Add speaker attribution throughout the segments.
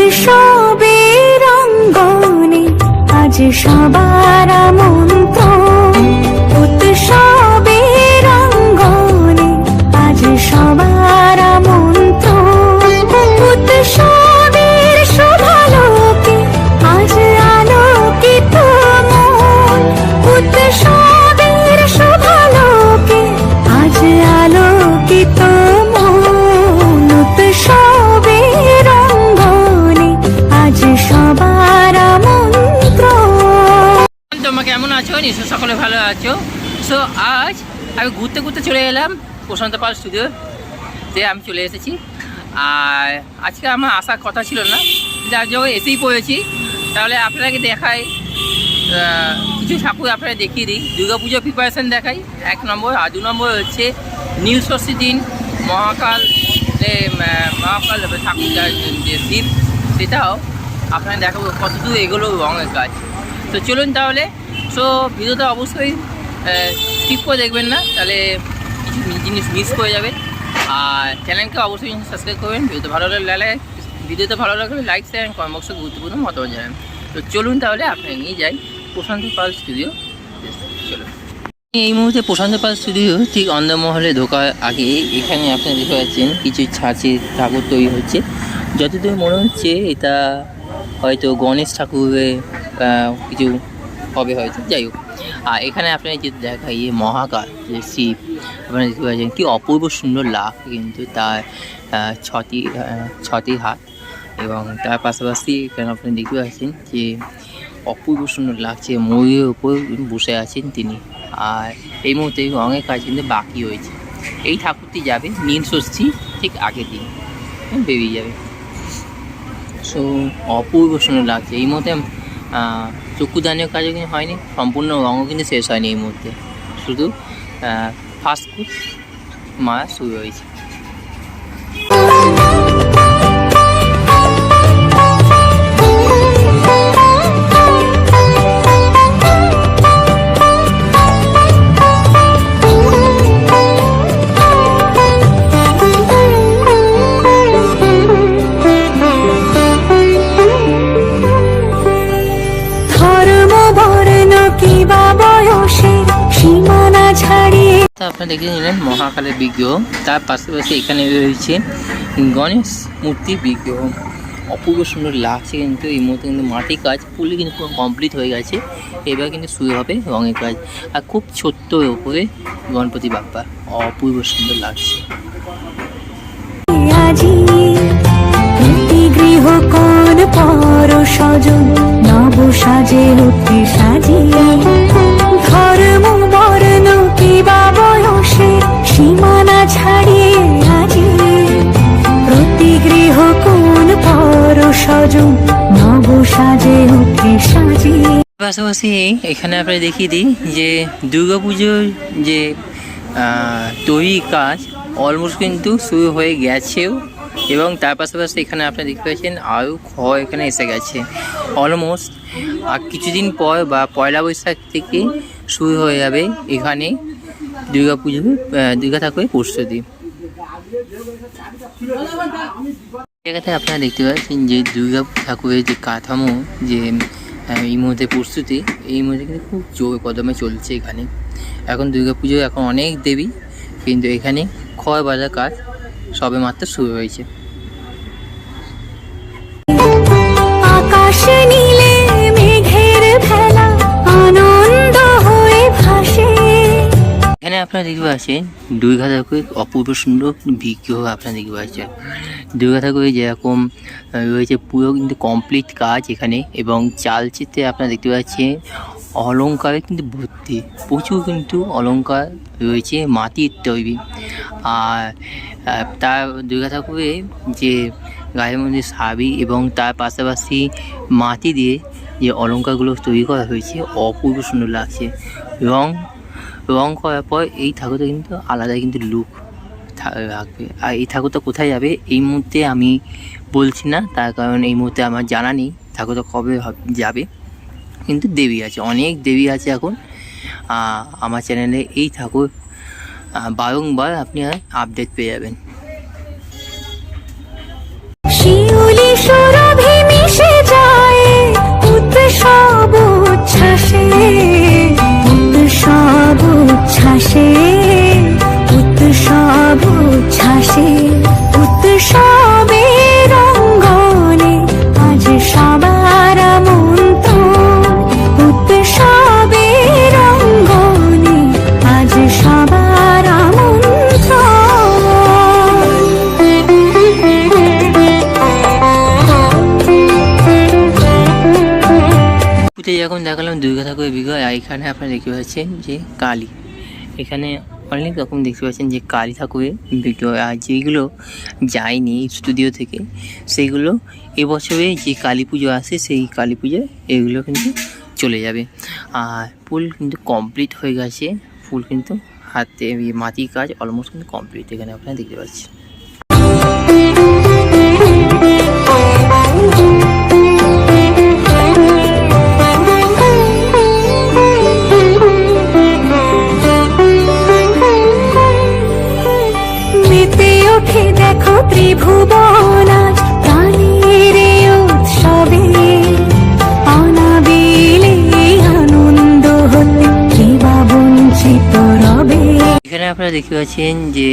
Speaker 1: উৎসবের অঙ্গনে আজ সবার আমন্ত্রণ, উৎসবের অঙ্গনে আজ সবার আমন্ত্রণ, উৎসবের শুভালোকে আজ আলোকিত মন, উৎসবের শুভালোকে আজ আলোকিত মন, উৎসবের অঙ্গনে আজ সবার আমন্ত্রণ।
Speaker 2: তোমরা কেমন আছো? নিশ্চয় সকলে ভালো আছো। সো আজ আমি ঘুরতে ঘুরতে চলে এলাম প্রশান্ত পাল স্টুডিওতে আমি চলে এসেছি। আর আজকে আমার আসার কথা ছিল না, যার জন্য এসেই পড়েছি। তাহলে আপনাকে দেখাই কিছু ঠাকুর আপনারা দেখিয়ে দিই। দুর্গাপুজো প্রিপারেশান দেখাই 1 নম্বর। আর 2 নম্বর হচ্ছে নীল ষষ্ঠীর দিন মহাকাল ঠাকুর যে শিব, সেটাও আপনারা দেখাবো কতদূর এগুলো রঙের কাজ। তো চলুন তাহলে। সো ভিডিওটা অবশ্যই স্কিপ করে দেখবেন না, তাহলে কিছু জিনিস মিস করে যাবে। আর চ্যানেলকে অবশ্যই সাবস্ক্রাইব করবেন। ভিডিওতে ভালো লাগলে লাইক শেয়ার অ্যান্ড কমেন্ট বক্সে গুরুত্বপূর্ণ মতামত জানান। তো চলুন তাহলে আপনাকে নিয়ে যাই প্রশান্ত পাল স্টুডিও। চলুন। এই মুহূর্তে প্রশান্ত পাল স্টুডিও ঠিক অন্দরমহলে ঢোকার আগে এখানে আপনারা দেখতে পাচ্ছেন কিছু ছাঁচের ঠাকুর তৈরি হচ্ছে। যতদূর মনে হচ্ছে এটা হয়তো গণেশ ঠাকুরের কিছু হবে হয়তো, যাই হোক। আর এখানে আপনারা যেটা দেখাই মহাকাল যে শিব, আপনারা দেখতে পাচ্ছেন কি অপূর্ব সুন্দর লাভ, কিন্তু তার ছটি হাত, এবং তার পাশাপাশি এখানে আপনারা দেখতে পাচ্ছেন যে অপূর্ব সুন্দর লাগছে, ময়ূরের উপর বসে আছেন তিনি। আর এই মুহূর্তে রঙের কাজ কিন্তু বাকি হয়েছে। এই ঠাকুরটি যাবে নীল ষষ্ঠী ঠিক আগের দিন বেরিয়ে যাবে। সো অপূর্ব সুন্দর লাগছে। এই মুহূর্তে চক্ষুদানীয় কাজও কিন্তু হয়নি, সম্পূর্ণ রঙও কিন্তু শেষ হয়নি এই মুহূর্তে, শুধু ফার্স্ট কুট মারা শুরু হয়েছে। আপনারা দেখে নিলেন মহাকালের বিগ্রহ, তার পাশাপাশি এখানে রয়েছে গণেশ মূর্তি বিগ্রহ। অপূর্ব সুন্দর লাগছে, কিন্তু এই মুহূর্তে কিন্তু মাটির কাজ পুরো কিন্তু পুরো কমপ্লিট হয়ে গেছে। এবার কিন্তু শুরু হবে রঙের কাজ। আর খুব ছোট্ট ওপরে গণপতি বাপ্পা, অপূর্ব সুন্দর লাগছে।
Speaker 1: গৃহ কোন পর সজন নব সাজে উঠে সাজিয়ে, ধর্ম বর্ণ কিবা বয়সে সীমানা ছাড়িয়ে আজি, প্রতি গৃহ কোন পর সজন নব সাজে উঠে সাজিয়ে।
Speaker 2: পাশাপাশি এখানে আপনারা দেখিয়ে দিই যে দুর্গাপুজোর যে তৈরি কাজ অলমোস্ট কিন্তু শুরু হয়ে গেছেও, এবং তার পাশাপাশি এখানে আপনারা দেখতে পাচ্ছেন আরও খড় এখানে এসে গেছে অলমোস্ট। আর কিছুদিন পর বা পয়লা বৈশাখ থেকে শুরু হয়ে যাবে এখানে দুর্গা ঠাকুরের প্রস্তুতি। জায়গাতে আপনারা দেখতে পাচ্ছেন যে দুর্গা ঠাকুরের যে কাঠামো, যে এই মুহূর্তে প্রস্তুতি, এই মুহূর্তে কিন্তু খুব জোর কদমে চলছে এখানে। এখন দুর্গাপুজো এখন অনেক দেবী, কিন্তু এখানে খড় বাজার কাজ সবে মাত্র শুরু হয়েছে।
Speaker 1: আকাশে নীলে মেঘের ভেলা আনন্দ হয়ে ভাসে।
Speaker 2: এখানে আপনারা দেখতে পাচ্ছেন দুর্গা ঠাকুরের অপূর্ব সুন্দর বিগ্রহ। আপনারা দেখতে পাচ্ছেন দুর্গা ঠাকুরের যেরকম রয়েছে পুরো কিন্তু কমপ্লিট কাজ এখানে, এবং চালচিত্রে আপনারা দেখতে পাচ্ছেন অলঙ্কারে কিন্তু ভর্তি, প্রচুর কিন্তু অলঙ্কার রয়েছে মাটির তৈরি। আর তার দুর্গা ঠাকুরের যে গায়ের মধ্যে শাড়ি এবং তার পাশাপাশি মাটি দিয়ে যে অলঙ্কারগুলো তৈরি করা হয়েছে অপূর্ব সুন্দর লাগছে। রং করার পর এই ঠাকুরটা কিন্তু আলাদা কিন্তু লুক রাখবে। আর এই ঠাকুরটা কোথায় যাবে এই মুহূর্তে আমি বলছি না, তার কারণ এই মুহূর্তে আমার জানা নেই ঠাকুরটা কবে যাবে, কিন্তু দেবী আছে, অনেক দেবী আছে এখন। আমার চ্যানেলে এই ঠাকুর বারংবার আপনি আপডেট পেয়ে যাবেন।
Speaker 1: শিউলি সুরভি
Speaker 2: যেরকম দেখালাম দুর্গা ঠাকুরের বিগ্রহ, আর এখানে আপনারা দেখতে পাচ্ছেন যে কালী, এখানে অনেক রকম দেখতে পাচ্ছেন যে কালী ঠাকুরের বিগ্রহ। আর যেগুলো যায়নি স্টুডিও থেকে সেইগুলো এবছরে যে কালী পুজো আসে সেই কালী পুজোয় এগুলো কিন্তু চলে যাবে। আর ফুল কিন্তু কমপ্লিট হয়ে গেছে, ফুল কিন্তু হাতে মাটির কাজ অলমোস্ট কিন্তু কমপ্লিট, এখানে আপনারা দেখতে পাচ্ছেন।
Speaker 1: মেতে ওঠে দেখো ত্রিভুবন আজ প্রাণের উৎসবে, অনাবিলে আনন্দ হতে কে বা বঞ্চিত রবে।
Speaker 2: এখানে আপনারা দেখতে পাচ্ছেন যে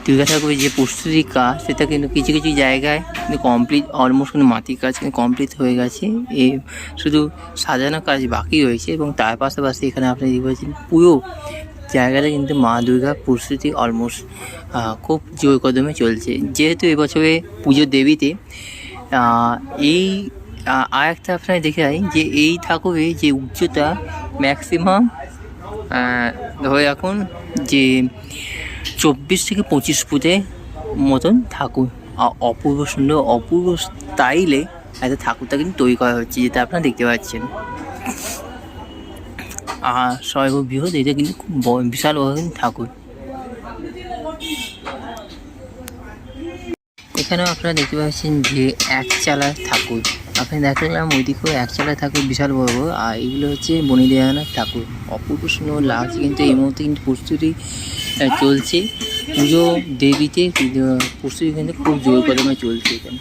Speaker 2: দুর্গা ঠাকুরের যে প্রস্তুতি কাজ সেটা কিন্তু কিছু কিছু জায়গায় কিন্তু কমপ্লিট, অলমোস্ট কিন্তু মাটির কাজ কিন্তু কমপ্লিট হয়ে গেছে, এ শুধু সাজানো কাজ বাকি রয়েছে। এবং তার পাশাপাশি এখানে আপনি দেখতে পাচ্ছেন পুরো জায়গাটা কিন্তু মা দুর্গার প্রস্তুতি অলমোস্ট খুব জোর কদমে চলছে। যেহেতু এবছরে পুজোর দেবীতে এই আর একটা আপনারা দেখে যাই যে এই ঠাকুরের যে উচ্চতা ম্যাক্সিমাম ধরে রাখুন যে 24 থেকে 25 ফুটের মতন ঠাকুর, অপূর্ব সুন্দর অপূর্ব স্টাইলে একটা ঠাকুরটা কিন্তু তৈরি করা হচ্ছে, যেটা আপনারা দেখতে পাচ্ছেন। আর সর্ববৃহৎ এটা কিন্তু খুব বিশাল বড় ঠাকুর। এখানেও আপনারা দেখতে পাচ্ছেন যে একচালা ঠাকুর, আপনি দেখলাম ওইদিকেও একচালা ঠাকুর বিশাল বড় বড়। আর এগুলো হচ্ছে বনিদেয়ানার ঠাকুর, অপূর্ব সুন্দর লাগছে। কিন্তু এই মুহূর্তে কিন্তু প্রস্তুতি চলছে, পুজো দেবীতে প্রস্তুতি কিন্তু খুব জোর কদমে চলছে। এখানে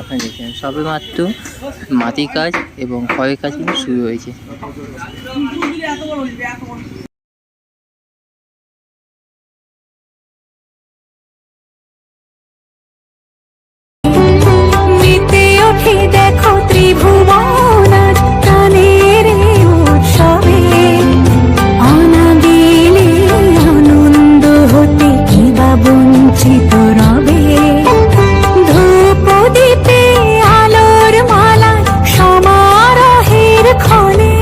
Speaker 2: আপনারা দেখেন সবে মাত্র মাটির কাজ এবং খড়ের কাজ কিন্তু শুরু হয়েছে।
Speaker 1: মেতে ওঠে দেখো ত্রিভুবন আজ প্রাণের উৎসবে, অনাবিলে আনন্দ হতে কে বা বঞ্চিত রবে। ধূপ দীপে আলোর মালা সমারোহের ক্ষণে,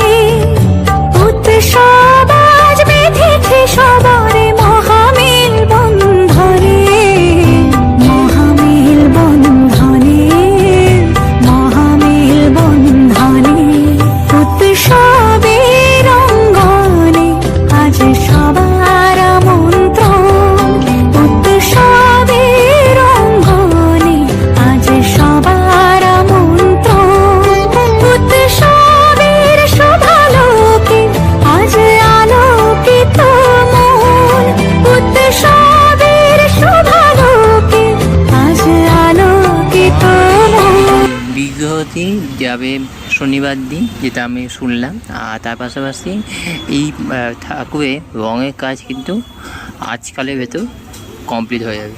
Speaker 1: উৎসব আজ বেঁধেছে সবারে মহামেল বন্ধনে, মহামেল বন্ধনে, মহামেল বন্ধনে। উৎসবের অঙ্গনে আজ সবার আমন্ত্রণ, উৎসবের অঙ্গনে আজ সবার আমন্ত্রণ। উৎসবের শোভালোকে আজ আলোকিত মন, উৎসবের শোভালোকে আজ আলোকিত মন।
Speaker 2: বিগ্রহটি যাবে শনিবার দিন, যেটা আমি শুনলাম। আর তার পাশাপাশি এই ঠাকুরের রঙের কাজ কিন্তু আজকালের ভেতর কমপ্লিট হয়ে যাবে।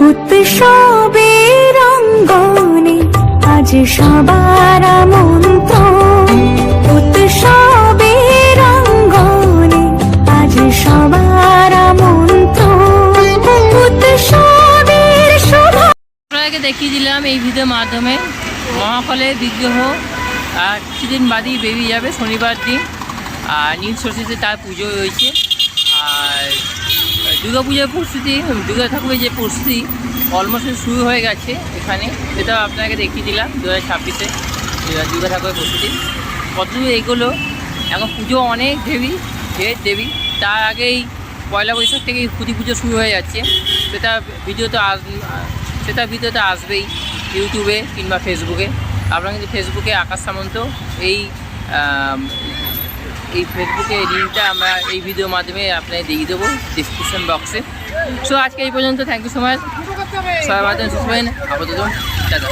Speaker 1: উৎসবের অঙ্গনে আজ সবার আমন্ত্রণ, উৎসবের অঙ্গনে আজ সবার আমন্ত্রণ। উৎসবের শোভা
Speaker 2: আপনাকে দেখিয়ে দিলাম এই ভিডিওর মাধ্যমে মহাকালের বিগ্রহ। আর কিছুদিন বাদেই বেরিয়ে যাবে শনিবার দিন, আর নীল ষষ্ঠীতে তার পুজো রয়েছে। আর দুর্গা পূজার প্রস্তুতি, দুর্গা ঠাকুরের যে প্রস্তুতি অলমোস্ট শুরু হয়ে গেছে এখানে, সেটা আপনাকে দেখিয়ে দিলাম 2026-এ দুর্গা ঠাকুরের প্রস্তুতি কতদূর এগুলো। এখন পুজো অনেক দেবী, ঢের দেবী, তার আগেই পয়লা বৈশাখ থেকেই খুঁটি পুজো শুরু হয়ে যাচ্ছে। সেটা ভিডিওতে আসবেই ইউটিউবে কিংবা ফেসবুকে। আপনারা কিন্তু ফেসবুকে আকাশ সামন্ত এই এই ফেসবুকে লিঙ্কটা আমরা এই ভিডিওর মাধ্যমে আপনাকে দিয়ে দেবো ডিসক্রিপশন বক্সে। সো আজকে এই পর্যন্ত, থ্যাংক ইউ সো মাচ, সবাই ভালো থাকবেন, সুস্থ থাকবেন, আপাতত টাটা।